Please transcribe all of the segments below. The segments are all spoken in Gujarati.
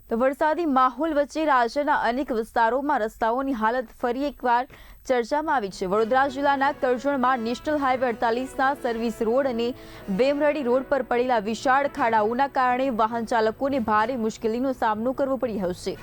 તો વરસાદી માહોલ વચ્ચે રાજ્યના અનેક વિસ્તારોમાં રસ્તાઓની હાલત ફરી એકવાર ચર્ચામાં આવી છે। વડોદરા જિલ્લાના કરજણમાં નેશનલ હાઈવે 48ના સર્વિસ રોડ અને વેમરડી રોડ પર પડેલા વિશાળ ખાડાઓના કારણે વાહન ચાલકોને ભારે મુશ્કેલીનો સામનો કરવો પડી રહ્યો છે।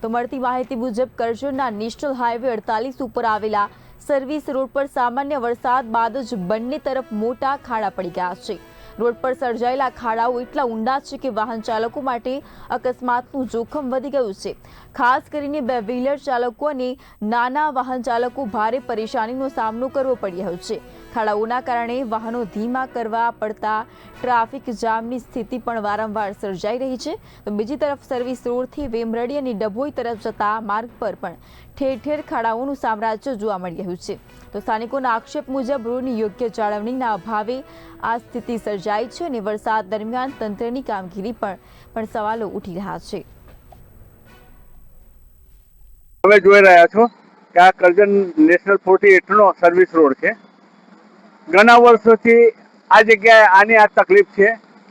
તો મળતી માહિતી મુજબ કરજણના નેશનલ હાઈવે 48 ઉપર આવેલા સર્વિસ રોડ પર સામાન્ય વરસાદ બાદ જ બંને તરફ મોટા ખાડા પડી ગયા છે। રોડ પર સર્જાયેલા ખાડાઓ એટલા ઊંડા છે કે વાહન ચાલકો માટે અકસ્માતનું જોખમ વધી ગયું છે। ખાસ કરીને બે વ્હીલર ચાલકો અને નાના વાહન ચાલકો ભારે પરેશાનીનો સામનો કરવો પડી રહ્યો છે। ખાડાઓના કારણે વાહનો ધીમા કરવા પડતા ટ્રાફિક જામની સ્થિતિ પણ વારંવાર સર્જાઈ રહી છે। તો બીજી તરફ સર્વિસ રોડથી વેમરડી અને ડભોઈ તરફ જતા માર્ગ પર પણ ઠેર ઠેર ખાડાઓનું સામ્રાજ્ય જોવા મળી રહ્યું છે। તો સ્થાનિકોના આક્ષેપ મુજબ રોડની યોગ્ય જાળવણીના અભાવે આ સ્થિતિ સર્જાઈ છે અને વરસાદ દરમિયાન તંત્રની કામગીરી પણ સવાલો ઉઠી રહ્યા છે। તમે જોઈ રહ્યા છો કે આ કરજણ નેશનલ 48નો સર્વિસ રોડ છે। ઘણા વર્ષોથી આ જગ્યાએ આની આ તકલીફ છે।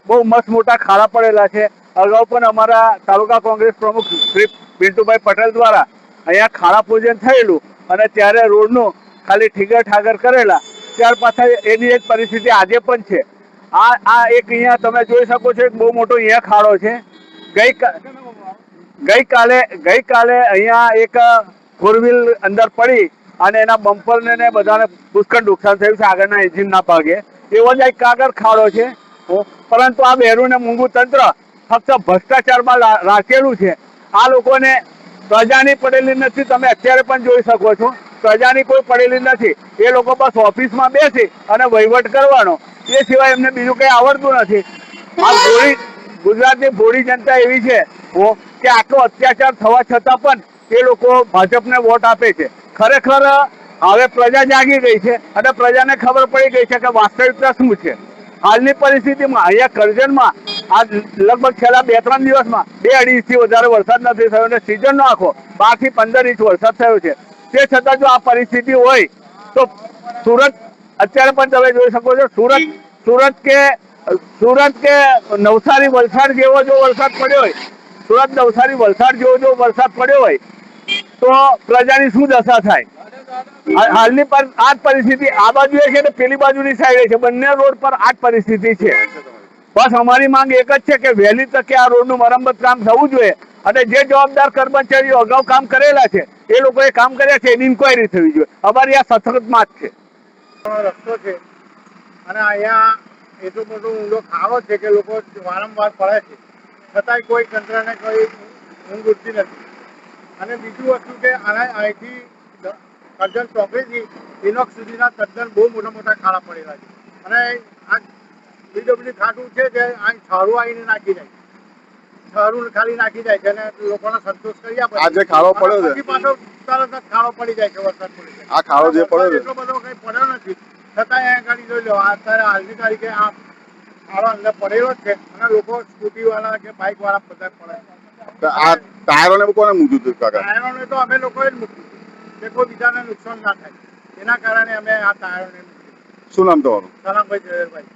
બહુ મસ્ત મોટા ખાડા પડેલા છે। અગાઉ પણ અમારા તાલુકા કોંગ્રેસ પ્રમુખ શ્રી પિન્ટુભાઈ પટેલ દ્વારા અહીંયા ખાડા પૂજન થયેલું અને ત્યારે રોડનું ખાલી ઠીગર ઠાગર કરેલા। ત્યાર પાછા એની એક પરિસ્થિતિ આજે પણ છે। આ એક અહીંયા તમે જોઈ શકો છો, એક બહુ મોટો અહીંયા ખાડો છે। ગઈકાલે અહીંયા એક ફોર વ્હીલ અંદર પડી અને એના બમ્પરને ને બધાને પુષ્કળ નુકસાન થયું છે, આગળના એન્જિનના ભાગે। એવો જ એક કાગળ ખાડો છે। પરંતુ આ બહેરું ને મૂંગું તંત્ર ફક્ત ભ્રષ્ટાચારમાં રાખેલું છે। આ લોકોને પ્રજાની પડેલી નથી। તમે અત્યારે પણ જોઈ શકો છો, પ્રજાની કોઈ પડેલી નથી। એ લોકો બસ ઓફિસમાં બેસી અને વહીવટ કરવાનો, એ સિવાય એમને બીજું કંઈ આવડતું નથી। આ ગુજરાતની ભોળી જનતા એવી છે કે આટલો અત્યાચાર થવા છતાં પણ એ લોકો ભાજપને વોટ આપે છે। ખરેખર હવે પ્રજા જાગી ગઈ છે અને પ્રજાને ખબર પડી ગઈ છે કે વાસ્તવિકતા શું છે। હાલની પરિસ્થિતિમાં અહીંયા કરજણમાં આ લગભગ છેલ્લા 2-3 દિવસમાં 2-2.5 ઇંચથી વધારે વરસાદ નથી થયો અને સિઝનનો આખો 12 થી 15 ઇંચ વરસાદ થયો છે। તે છતાં જો આ પરિસ્થિતિ હોય તો સુરત અત્યારે પણ તમે જોઈ શકો છો, સુરત કે નવસારી વલસાડ જેવો જો વરસાદ પડ્યો હોય, સુરત નવસારી વલસાડ જેવો જો વરસાદ પડ્યો હોય તો પ્રજાની શું દશા થાય। હાલની પર આ જ પરિસ્થિતિ આ બાજુ છે ને પેલી બાજુની સાઈડે છે, બંને રોડ પર આ જ પરિસ્થિતિ છે। બસ અમારી માંગ એક જ છે કે વહેલી તકે આ રોડનું મરમ્મત કામ થવું જોઈએ અને જે જવાબદાર કર્મચારીઓ અગાઉ કામ કરેલા છે એ લોકોએ કામ કર્યા છે એની ઇન્કવાયરી થવી જોઈએ। અમારી આ સખત માંગ છે। રસ્તો છે અને અહીંયા એટલો મોટો ઊંડો ખાડો છે કે લોકો વારંવાર પડે છે, છતાંય કોઈ તંત્રને કોઈ ઊંઘ ઉઠતી નથી। અને બીજું વસ્તુ કે અહીંથી કરજણ ચોકડીથી ઇનોક્સ સુધીના તદ્દન બહુ મોટા ખાડા પડેલા છે અને આ બીડબ્લ્યુડી ખાતું છે કે અહીં છારું આવીને નાખી જાય, છારું ખાલી નાખી જાય છે અને લોકોનો સંતોષ કરી આપે। આ જે ખાડો પડ્યો છે પાછો તરત જ ખાડો પડી જાય છે, વરસાદ પડે છે। આ ખાડો જે પડ્યો છે એટલો બધો કંઈ પડ્યો નથી, છતાંય અહીંયા ગાડી જોઈ લો, અત્યારે હાલની તારીખે આ ખાડો અંદર પડેલો જ છે અને લોકો સ્કૂટી વાળા કે બાઇક વાળા બધા પડે છે। આ ટાયરોને કોને મૂક્યું હતું કાકા? ટાયરોને તો અમે લોકોએ જ મૂક્યું કે કોઈ બીજાને નુકસાન ના થાય, એના કારણે અમે આ ટાયરોને મૂક્યું। શું નામ તમારું? સલામભાઈ ઝવેરભાઈ।